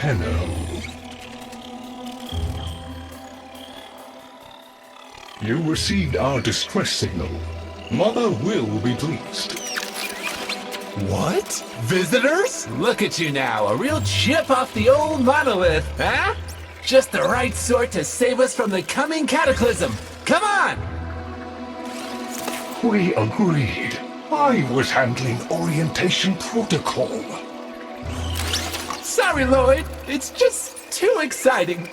Tenno. You received our distress signal. Mother will be pleased. What? Visitors? Look at you now, a real chip off the old monolith, huh? Just the right sort to save us from the coming cataclysm. Come on! We agreed. I was handling orientation protocol. Sorry, Lloyd. It's just too exciting.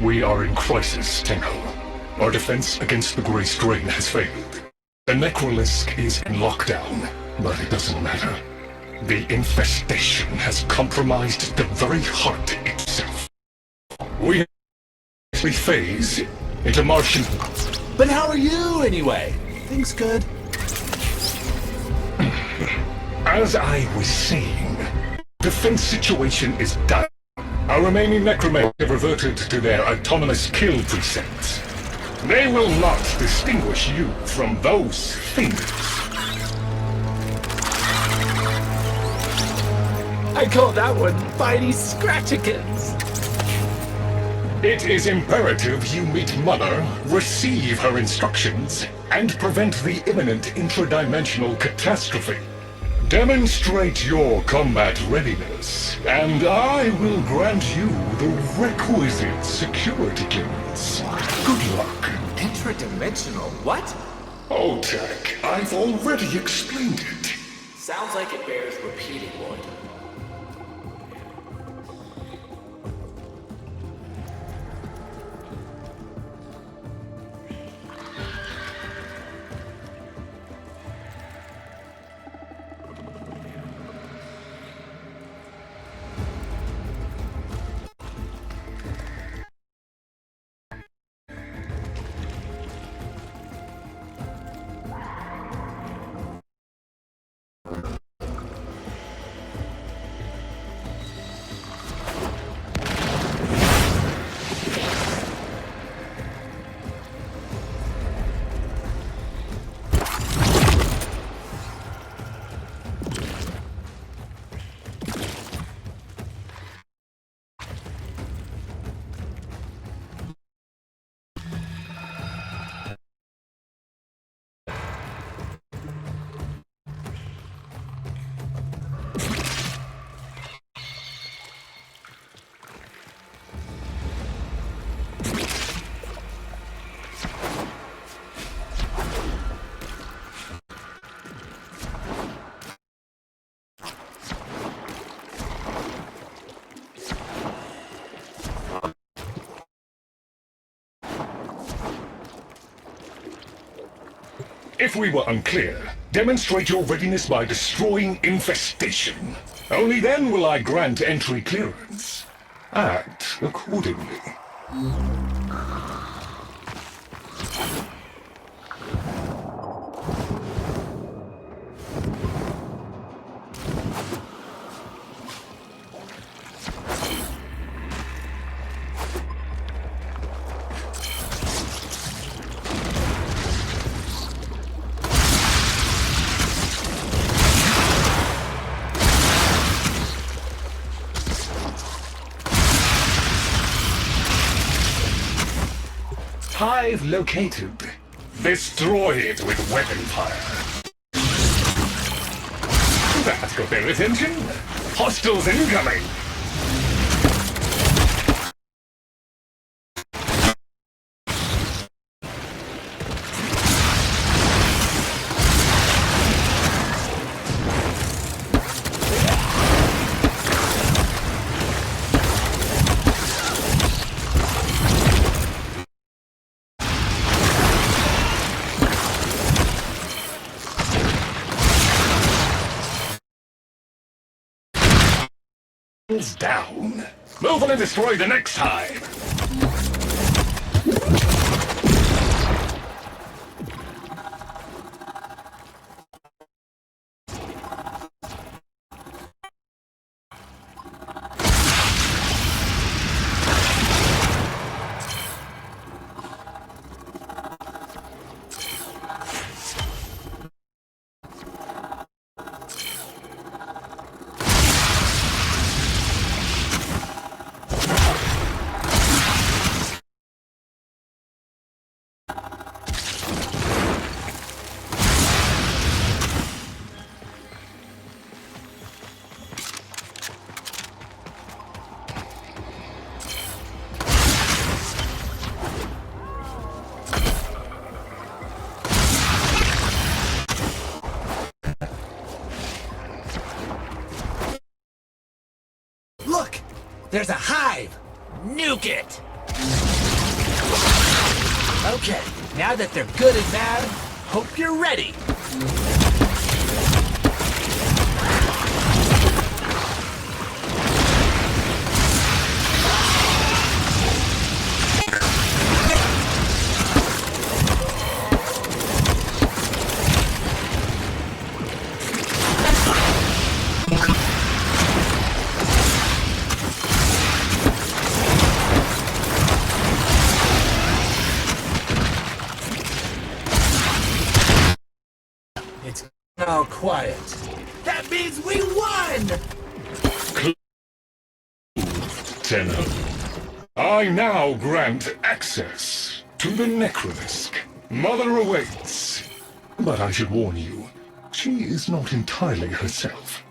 We are in crisis, Tenno. Our defense against the Grey Strain has failed. The Necrolisk is in lockdown, but it doesn't matter. The infestation has compromised the very heart itself. We phase into Martian... But how are you, anyway? Things good? As I was saying, defense situation is done. Our remaining necromancers have reverted to their autonomous kill precepts. They will not distinguish you from those things. I call that one Bitey Scratchikins. It is imperative you meet Mother, receive her instructions, and prevent the imminent intradimensional catastrophe. Demonstrate your combat readiness, and I will grant you the requisite security clearance. Good luck. Intradimensional what? Oh, Tech, I've already explained it. Sounds like it bears repeating, Lloyd. If we were unclear, demonstrate your readiness by destroying infestation. Only then will I grant entry clearance. Act accordingly. Hive located. Destroy it with weapon fire. That got their attention. Hostiles incoming. Down. Move on and destroy the next hive. There's a hive! Nuke it! Okay, now that they're good and bad, hope you're ready! It's now quiet. That means we won! Tenno. I now grant access to the Necrolisk. Mother awaits. But I should warn you, she is not entirely herself.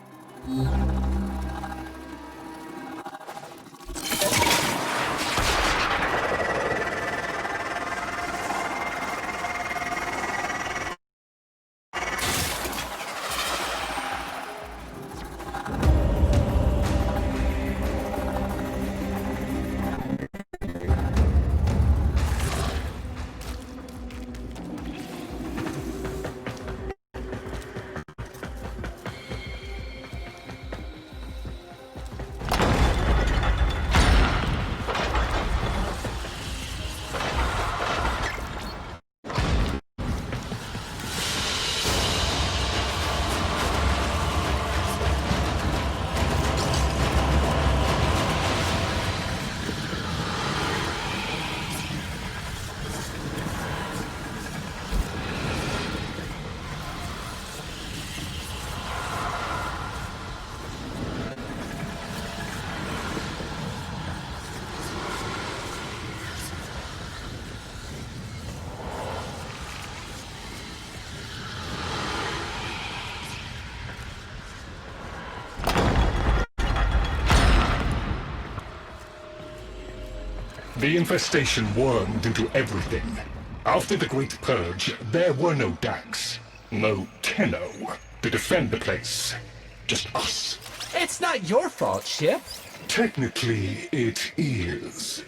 The infestation wormed into everything. After the Great Purge, there were no Dax, no Tenno to defend the place. Just us. It's not your fault, Ship. Technically, it is.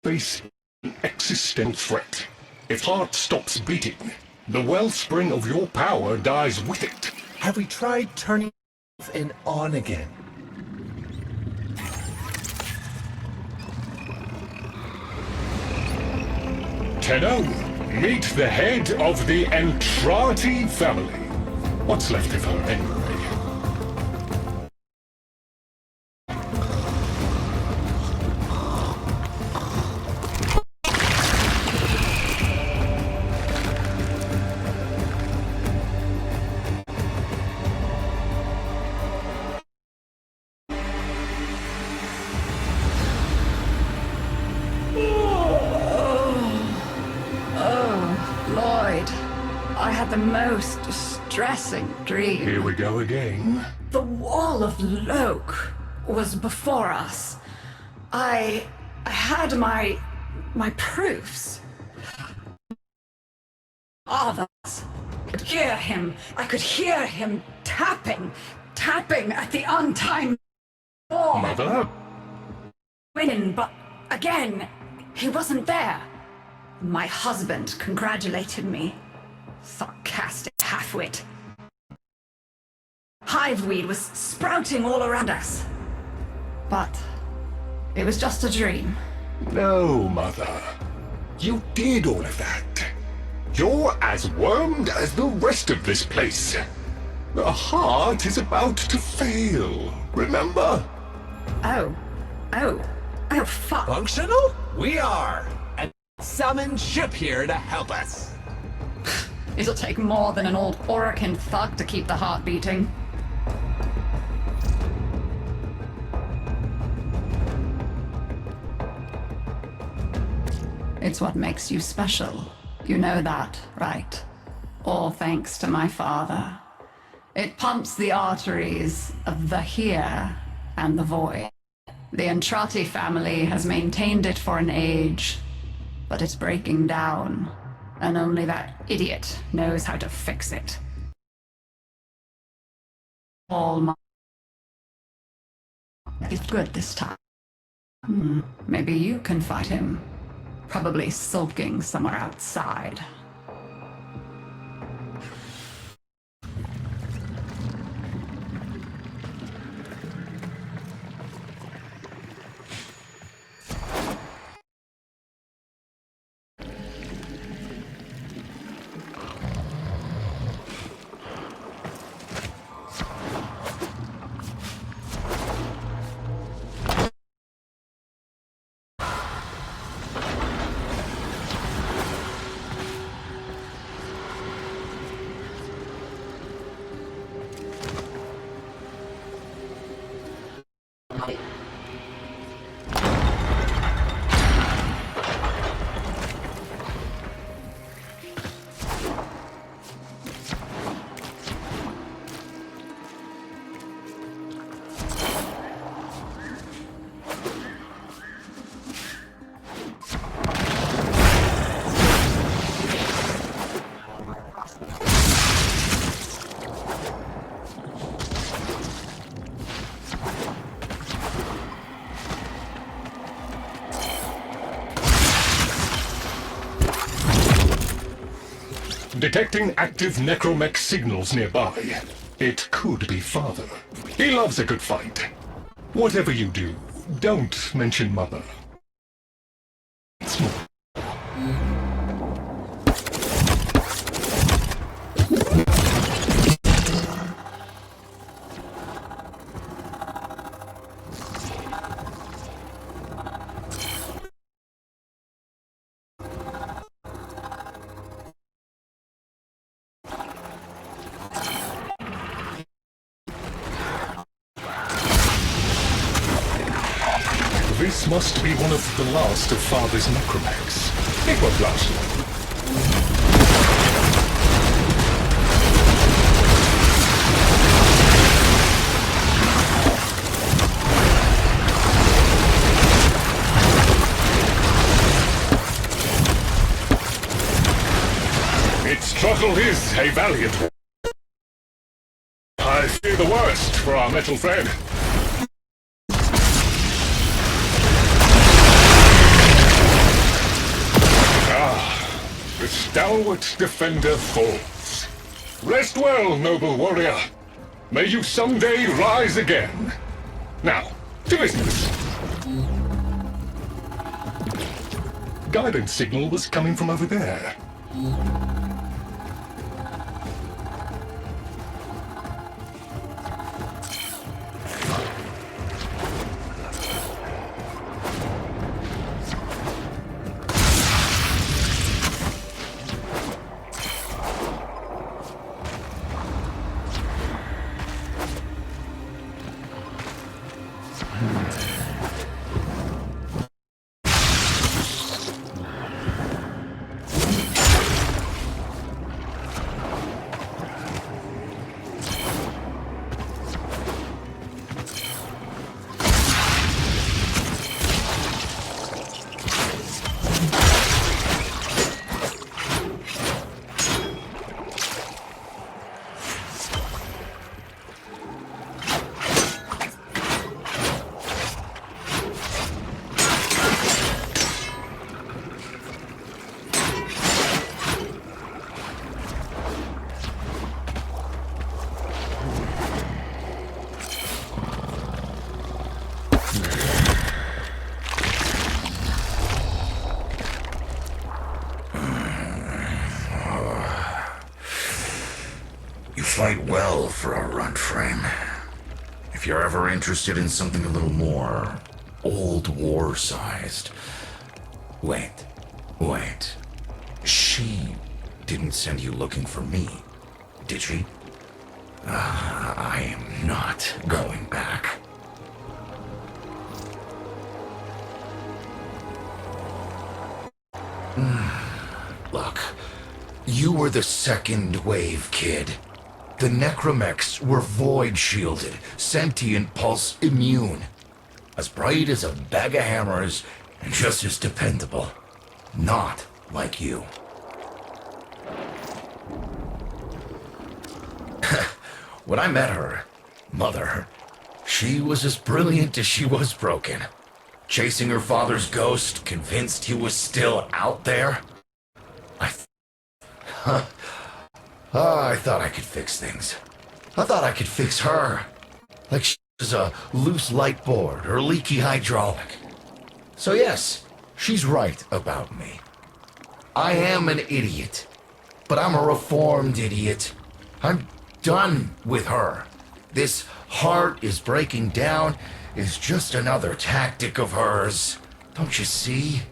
Face an existential threat. If heart stops beating, the wellspring of your power dies with it. Have we tried turning off and on again? Tenno, meet the head of the Entrati family. What's left of her, anyway? The most distressing dream. Here we go again. The wall of Loke was before us. I had my proofs. Others. I could hear him. I could hear him tapping at the untimed door. Mother? Winning, but again, he wasn't there. My husband congratulated me. Sarcastic halfwit. Hiveweed was sprouting all around us. But it was just a dream. No, Mother. You did all of that. You're as wormed as the rest of this place. The heart is about to fail, remember? Oh, fuck. Functional? We are! And summon Ship here to help us. It'll take more than an old Orokin thug to keep the heart beating. It's what makes you special. You know that, right? All thanks to my father. It pumps the arteries of the here and the void. The Entrati family has maintained it for an age, but it's breaking down. And only that idiot knows how to fix it. He's good this time. Maybe you can fight him. Probably sulking somewhere outside. Detecting active necromech signals nearby. It could be Father. He loves a good fight. Whatever you do, don't mention Mother. Small. This must be one of the last of Father's necromechs. It won't last long. Its struggle is a valiant one. I fear the worst for our metal friend. The stalwart defender falls. Rest well, noble warrior. May you someday rise again. Now, to business. Guidance signal was coming from over there. Fight well for a runt frame. If you're ever interested in something a little more old war-sized. Wait. She didn't send you looking for me, did she? I am not going back. Look, you were the second wave, kid. The necromechs were void-shielded, sentient pulse immune. As bright as a bag of hammers, and just as dependable. Not like you. When I met her, Mother, She was as brilliant as she was broken. Chasing her father's ghost, convinced he was still out there. I thought I could fix things. I thought I could fix her. Like she was a loose light board or leaky hydraulic. So yes, she's right about me. I am an idiot. But I'm a reformed idiot. I'm done with her. This heart is breaking down is just another tactic of hers. Don't you see?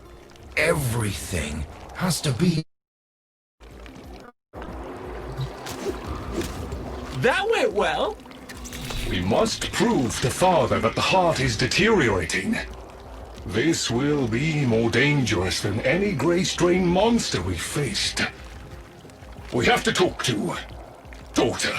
Everything has to be... That went well. We must prove to Father that the heart is deteriorating. This will be more dangerous than any gray strain monster we faced. We have to talk to daughter.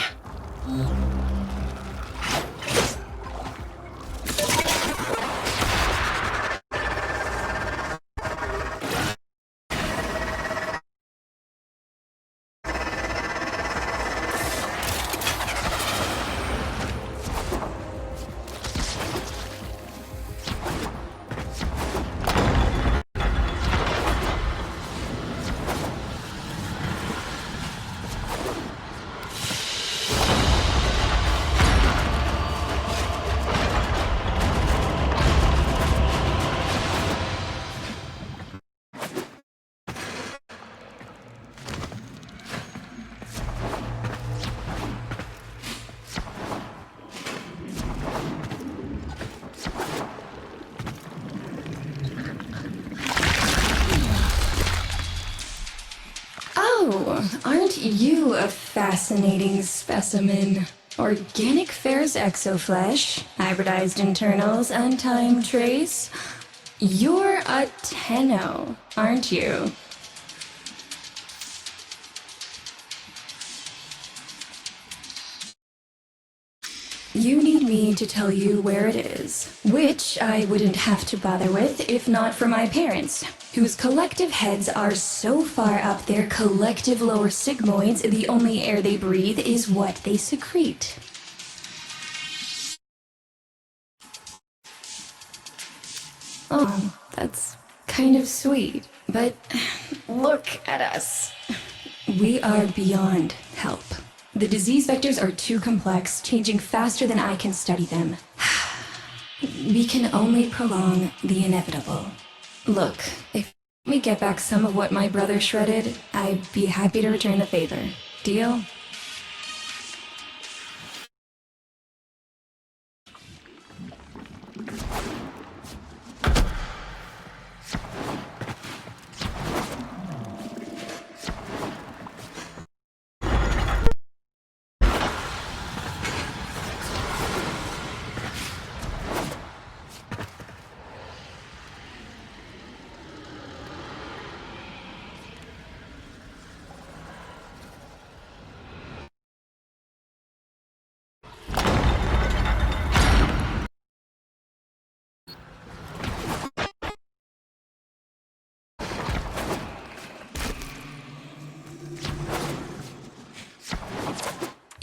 Aren't you a fascinating specimen? Organic ferrous exoflesh, hybridized internals, untimed trace. You're a Tenno, aren't you? You need me to tell you where it is, which I wouldn't have to bother with if not for my parents, whose collective heads are so far up their collective lower sigmoids the only air they breathe is what they secrete. Oh, that's kind of sweet, but look at us. We are beyond help. The disease vectors are too complex, changing faster than I can study them. We can only prolong the inevitable. Look, if we get back some of what my brother shredded, I'd be happy to return the favor. Deal?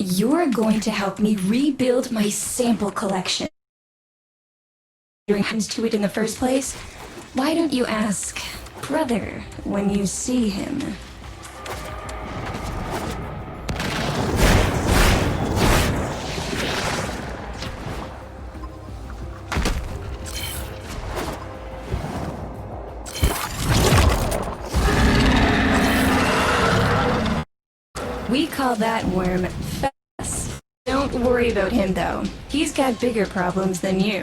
You're going to help me rebuild my sample collection. What happens to it in the first place? Why don't you ask brother when you see him? We call that worm Fess. Don't worry about him though. He's got bigger problems than you.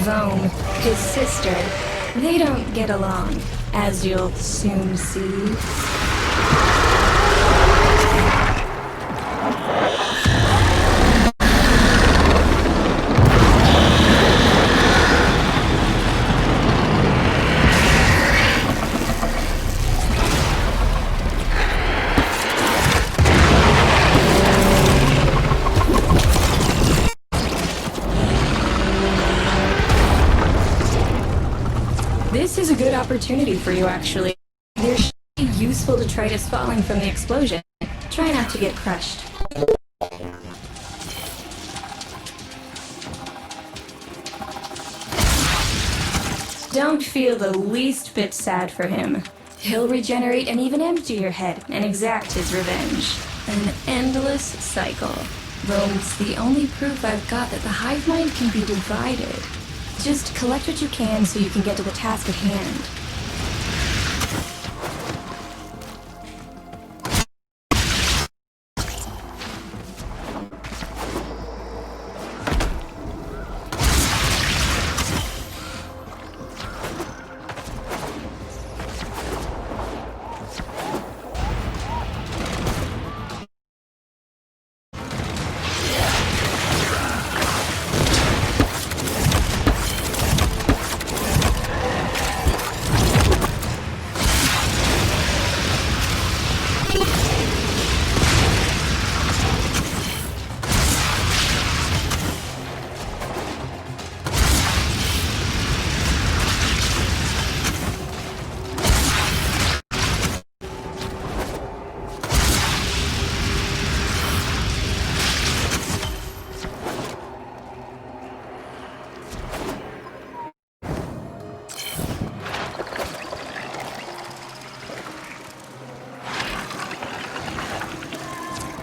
Zome, his sister, they don't get along, as you'll soon see. This is a good opportunity for you, actually. They're useful detritus falling from the explosion. Try not to get crushed. Don't feel the least bit sad for him. He'll regenerate and even empty your head and exact his revenge. An endless cycle. Though it's the only proof I've got that the hive mind can be divided. Just collect what you can so you can get to the task at hand.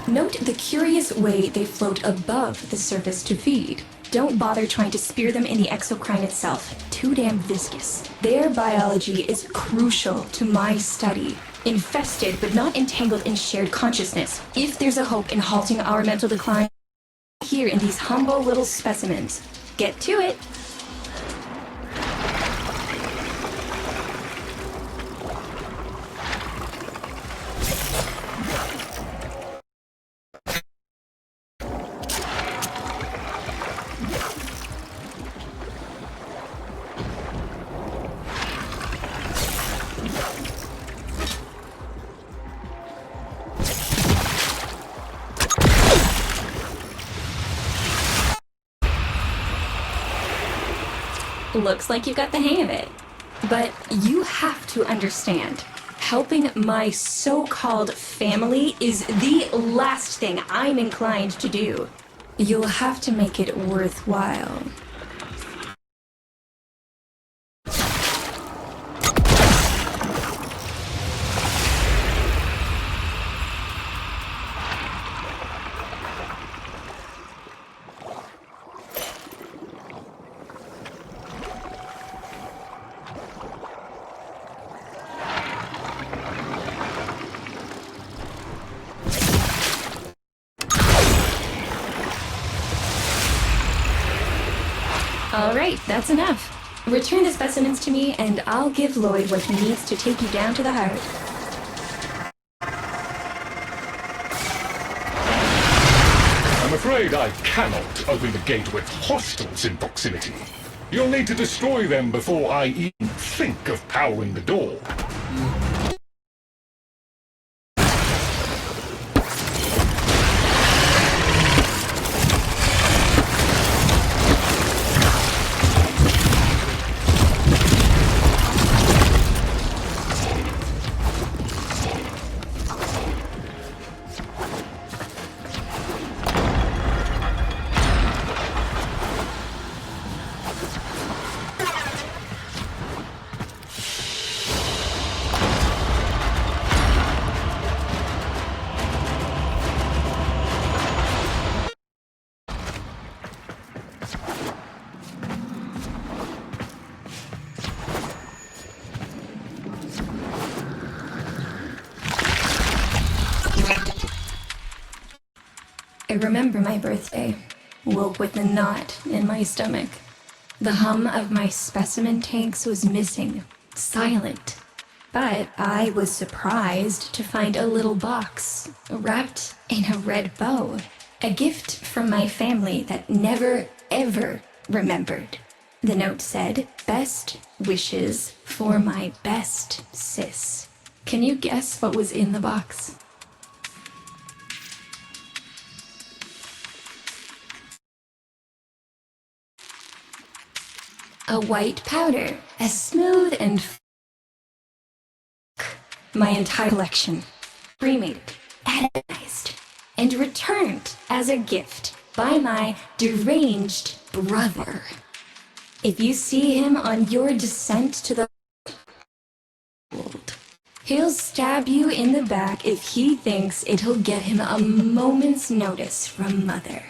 Note the curious way they float above the surface to feed. Don't bother trying to spear them in the exocrine itself. Too damn viscous. Their biology is crucial to my study. Infested but not entangled in shared consciousness. If there's a hope in halting our mental decline, here in these humble little specimens. Get to it! Looks like you got the hang of it. But you have to understand, helping my so-called family is the last thing I'm inclined to do. You'll have to make it worthwhile. Alright, that's enough. Return the specimens to me, and I'll give Lloyd what he needs to take you down to the heart. I'm afraid I cannot open the gate with hostiles in proximity. You'll need to destroy them before I even think of powering the door. I remember my birthday. Woke with a knot in my stomach. The hum of my specimen tanks was missing. Silent. But I was surprised to find a little box wrapped in a red bow. A gift from my family that never, ever remembered. The note said, "Best wishes for my best sis." Can you guess what was in the box? a white powder, as smooth and my entire collection, remade, anodized, and returned as a gift by my deranged brother. If you see him on your descent to the world, he'll stab you in the back if he thinks it'll get him a moment's notice from Mother.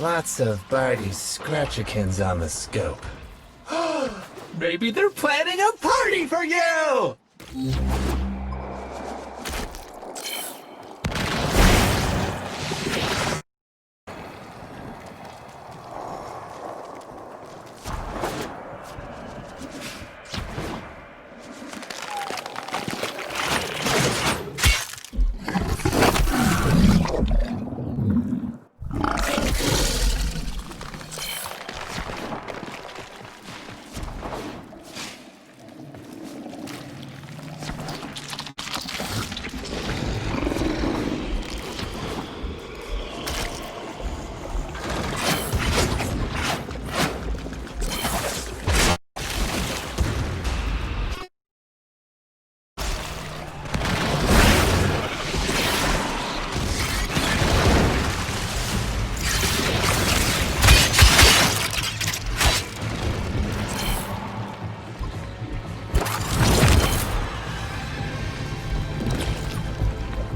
Lots of Barty Scratchikins on the scope. Maybe they're planning a party for you!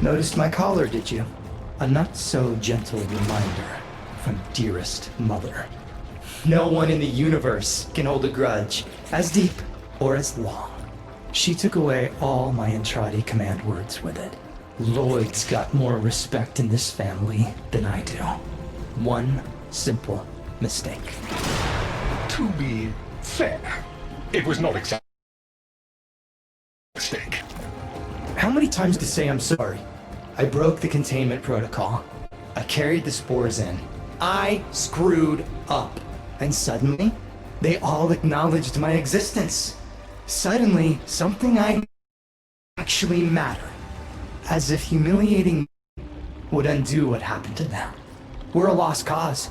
Noticed my collar, did you? A not-so-gentle reminder from dearest mother. No one in the universe can hold a grudge as deep or as long. She took away all my Entradi command words with it. Lloyd's got more respect in this family than I do. One simple mistake. To be fair, it was not exactly a mistake. How many times to say I'm sorry? I broke the containment protocol. I carried the spores in. I screwed up. And suddenly, they all acknowledged my existence. Suddenly, something I actually mattered. As if humiliating would undo what happened to them. We're a lost cause.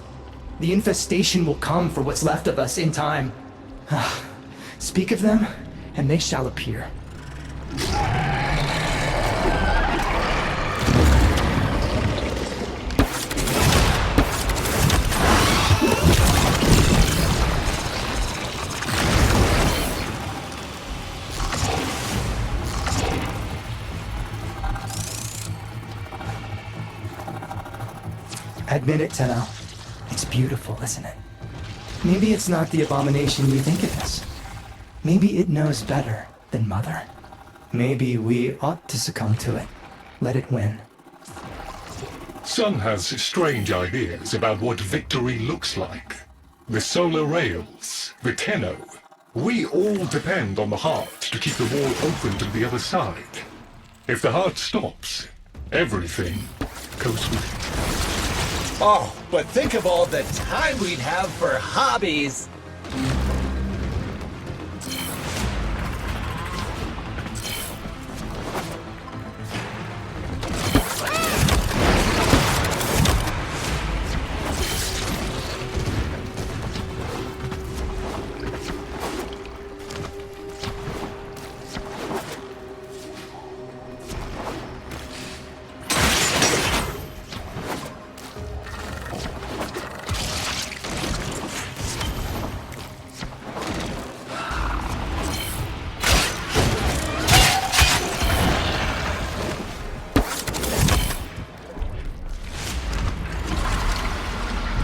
The infestation will come for what's left of us in time. Speak of them, and they shall appear. Admit it, Tenno. It's beautiful, isn't it? Maybe it's not the abomination you think it is. Maybe it knows better than Mother. Maybe we ought to succumb to it. Let it win. Sun has strange ideas about what victory looks like. The solar rails, the Tenno. We all depend on the heart to keep the wall open to the other side. If the heart stops, everything goes with it. Oh, but think of all the time we'd have for hobbies!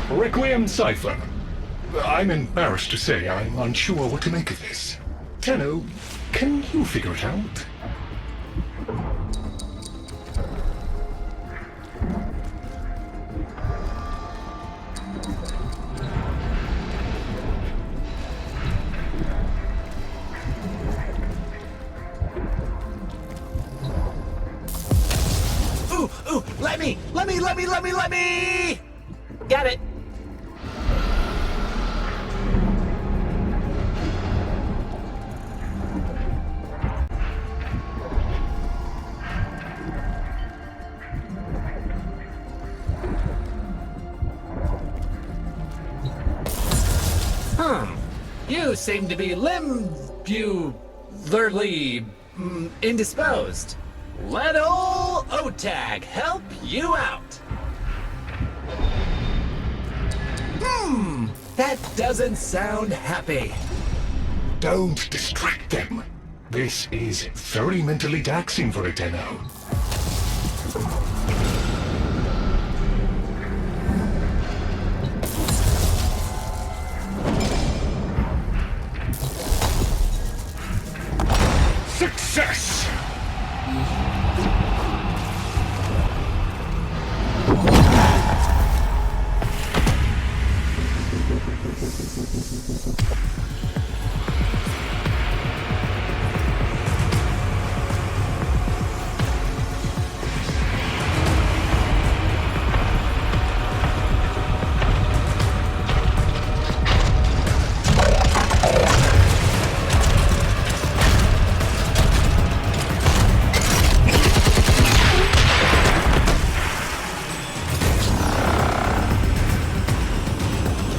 Requiem Cipher. I'm embarrassed to say I'm unsure what to make of this. Tenno, can you figure it out? Let me! Got it. You seem to be indisposed. Let ol' OTAG help you out. That doesn't sound happy. Don't distract them. This is very mentally taxing for a Tenno. Success!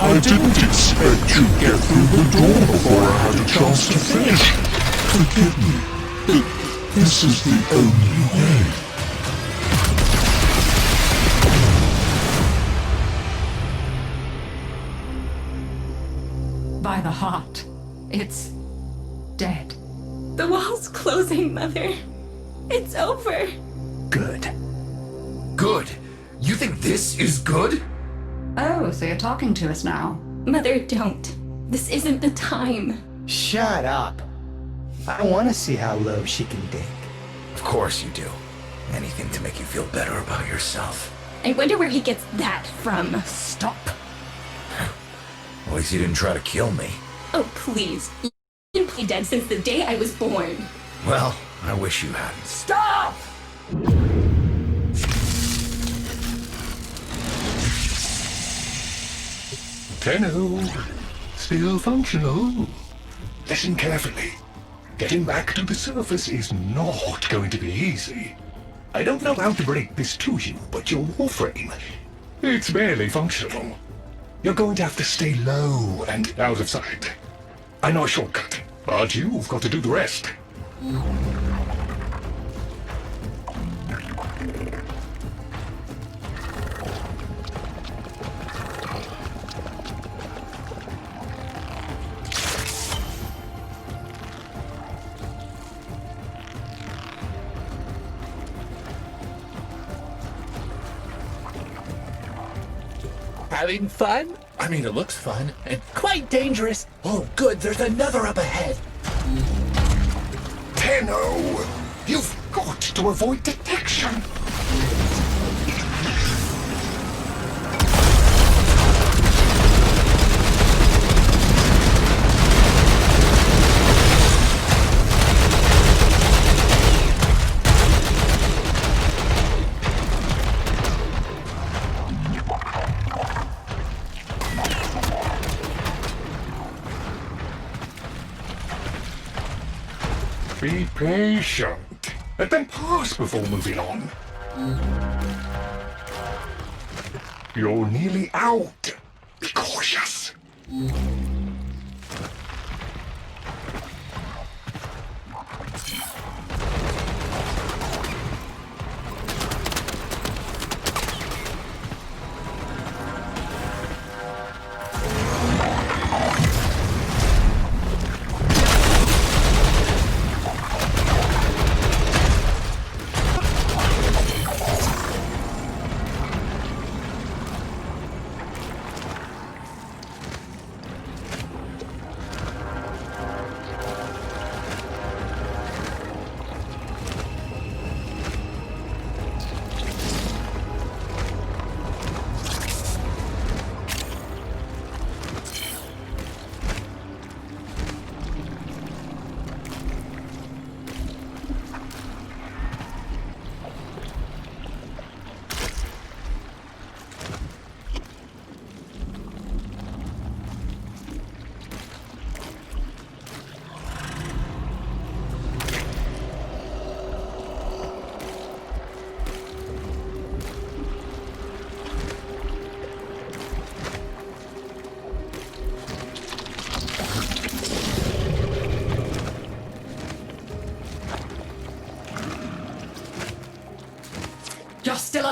I didn't expect you'd get through the door before I had a chance to finish. Forgive me. This is the only way. By the heart, it's dead. The wall's closing, Mother. It's over. Good. Good? You think this is good? Oh, so you're talking to us now. Mother, don't. This isn't the time. Shut up. I want to see how low she can dig. Of course you do. Anything to make you feel better about yourself. I wonder where he gets that from. Stop. At least you didn't try to kill me. Oh, please. You've been play dead since the day I was born. Well, I wish you hadn't. Stop! Tenno, still functional. Listen carefully. Getting back to the surface is not going to be easy. I don't know how to break this to you, but your Warframe, it's barely functional. You're going to have to stay low and out of sight. I know a shortcut, but you've got to do the rest. Having fun? I mean, it looks fun and quite dangerous. Oh, good, there's another up ahead. Tenno, you've got to avoid detection. Be patient. Let them pass before moving on. You're nearly out. Be cautious.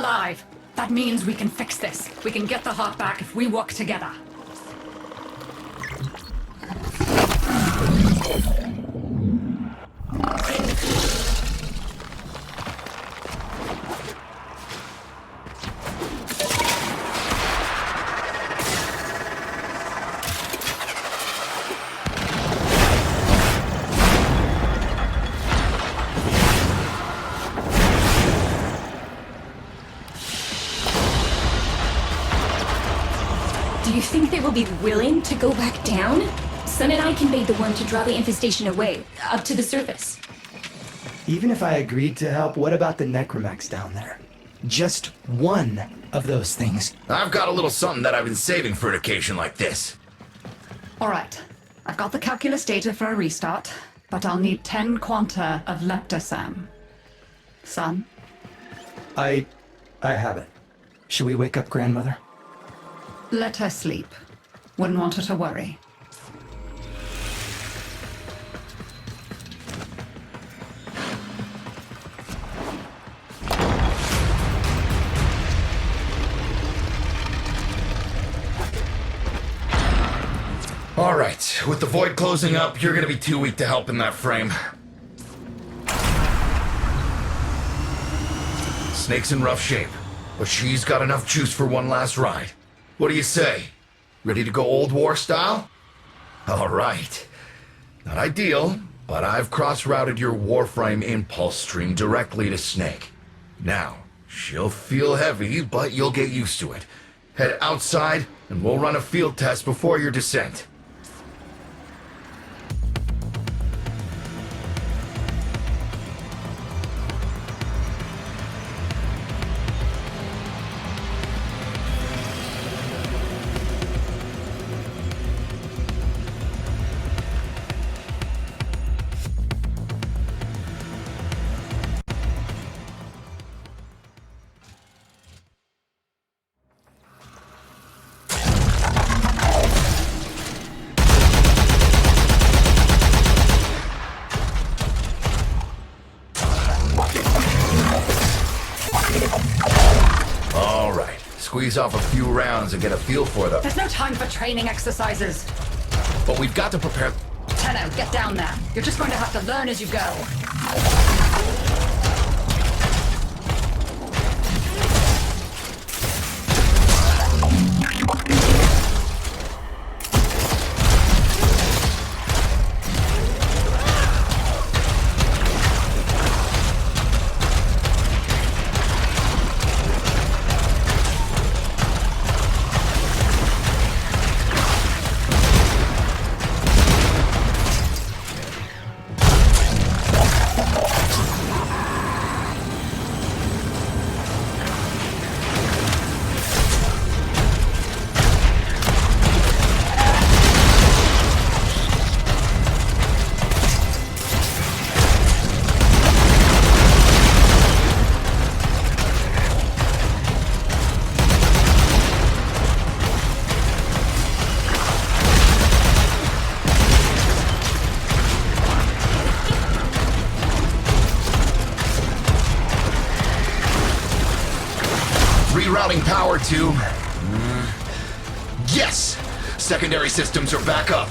alive. That means we can fix this. We can get the heart back if we work together. Do you think they will be willing to go back down? Sun and I conveyed the one to draw the infestation away, up to the surface. Even if I agreed to help, what about the necromechs down there? Just one of those things. I've got a little something that I've been saving for an occasion like this. All right. I've got the calculus data for a restart, but I'll need 10 quanta of leptosam. Son? I have it. Should we wake up grandmother? Let her sleep. Wouldn't want her to worry. Alright, with the void closing up, you're gonna be too weak to help in that frame. Snake's in rough shape, but she's got enough juice for one last ride. What do you say? Ready to go old war style? Alright. Not ideal, but I've cross-routed your Warframe impulse stream directly to Snake. Now, she'll feel heavy, but you'll get used to it. Head outside, and we'll run a field test before your descent. Squeeze off a few rounds and get a feel for them. There's no time for training exercises. But we've got to prepare... Tenno, get down there. You're just going to have to learn as you go. Rerouting power to... Yes! Secondary systems are back up.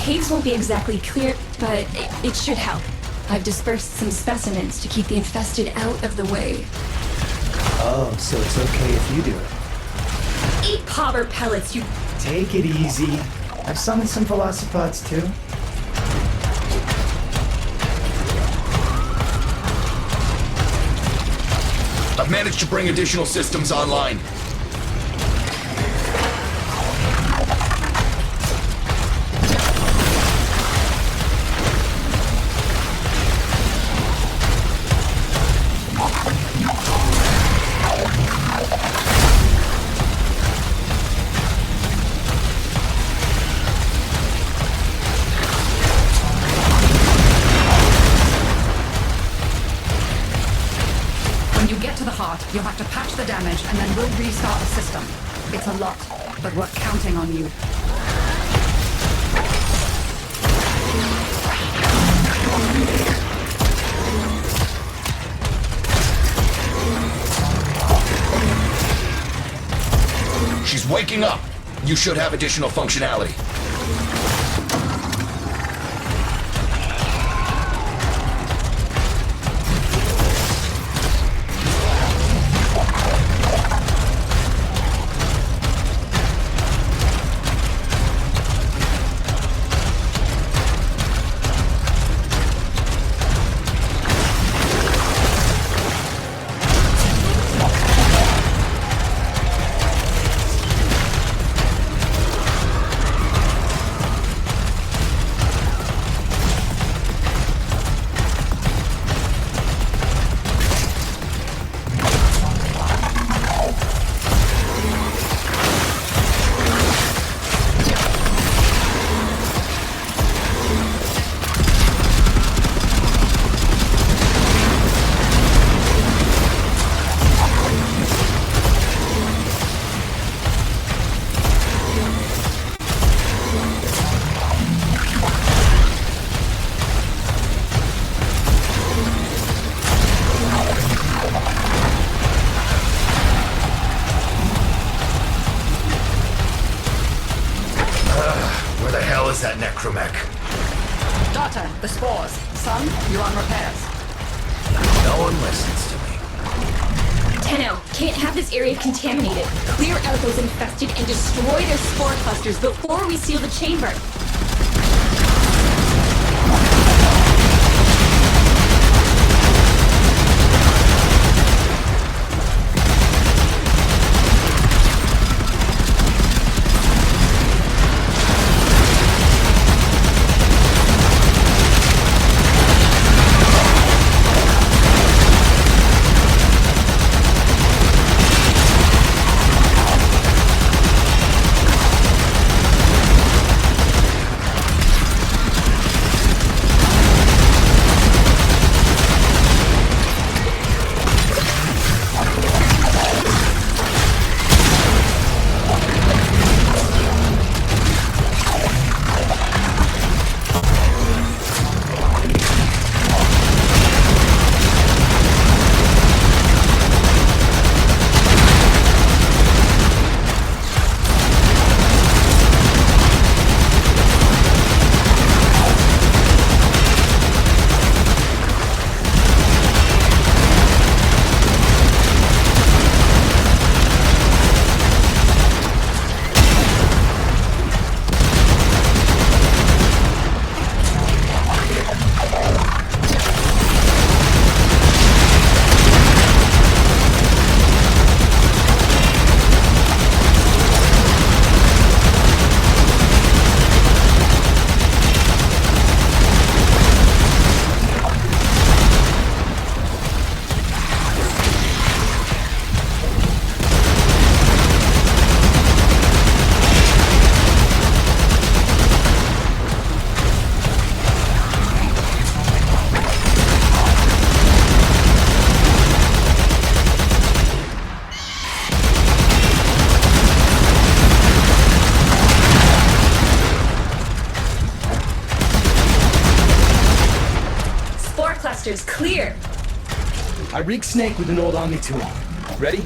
Caves won't be exactly clear, but it should help. I've dispersed some specimens to keep the infested out of the way. Oh, so it's okay if you do it. Eat popper pellets, you... Take it easy. I've summoned some velocipods too. I've managed to bring additional systems online. You'll have to patch the damage, and then we'll restart the system. It's a lot, but we're counting on you. She's waking up. You should have additional functionality. That necromech. Daughter, the spores. Son, you're on repairs. No one listens to me. Tenno, can't have this area contaminated. Clear out those infested and destroy their spore clusters before we seal the chamber. Clusters clear. I rigged Snake with an old Omni tool. Ready?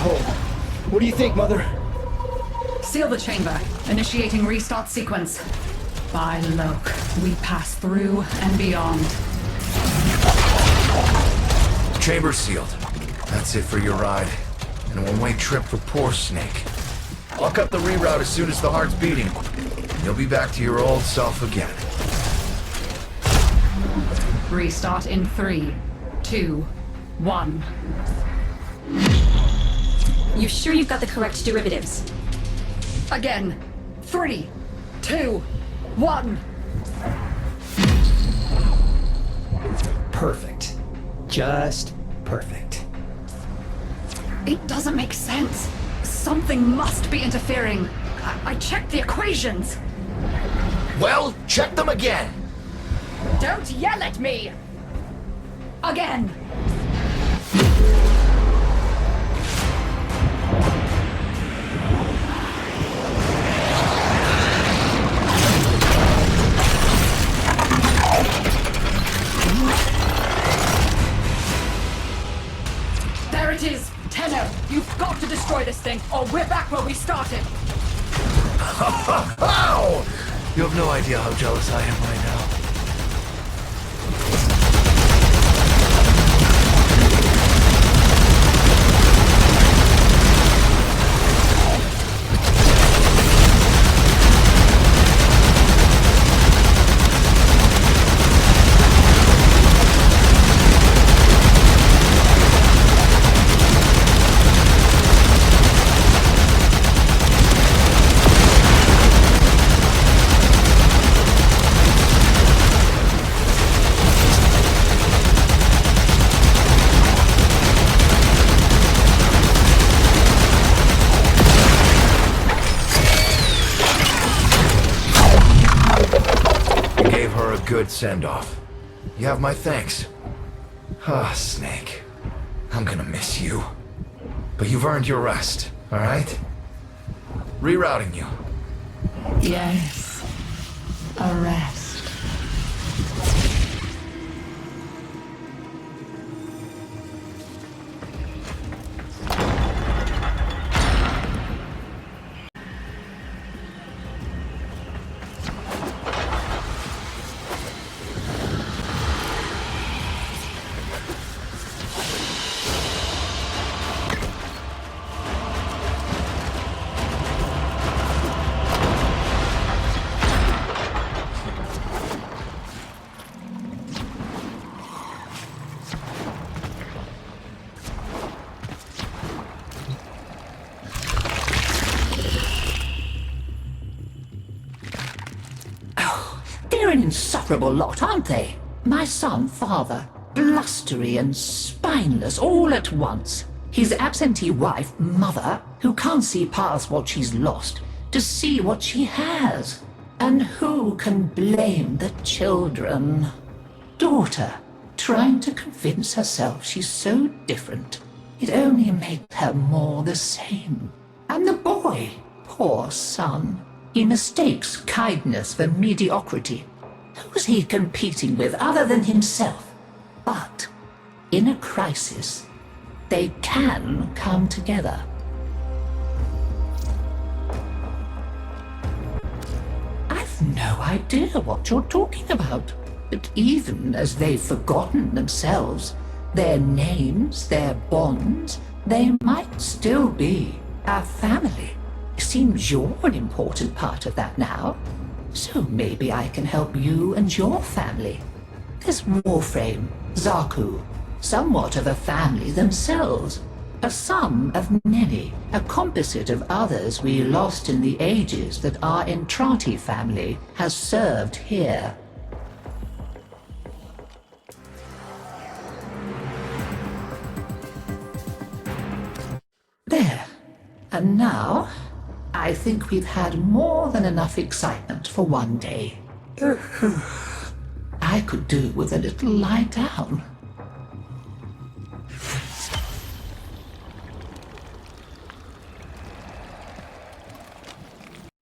hold. What do you think, Mother? Seal the chamber. Initiating restart sequence. By Loke, we pass through and beyond. Chamber sealed. That's it for your ride. And a one-way trip for poor Snake. Lock up the reroute as soon as the heart's beating. And you'll be back to your old self again. Restart in 3, 2, 1. You sure you've got the correct derivatives? Again. 3, 2, 1. Perfect. Just perfect. It doesn't make sense. Something must be interfering. I checked the equations. Well, check them again! Don't yell at me! Again! There it is! Tenno, you've got to destroy this thing, or we're back where we started! Ow! You have no idea how jealous I am right now. Good send-off. You have my thanks. Ah, Snake. I'm gonna miss you. But you've earned your rest, alright? Rerouting you. Yes. A rest. They're an insufferable lot, aren't they? My son, father, blustery and spineless all at once. His absentee wife, mother, who can't see past what she's lost to see what she has. And who can blame the children? Daughter, trying to convince herself she's so different. It only makes her more the same. And the boy, poor son, he mistakes kindness for mediocrity. Who's he competing with other than himself? But in a crisis, they can come together. I've no idea what you're talking about. But even as they've forgotten themselves, their names, their bonds, they might still be our family. Seems you're an important part of that now. So maybe I can help you and your family. There's Warframe, Zaku, somewhat of a family themselves. A sum of many, a composite of others we lost in the ages that our Entrati family has served here. There. And now, I think we've had more than enough excitement for one day. I could do with a little lie down.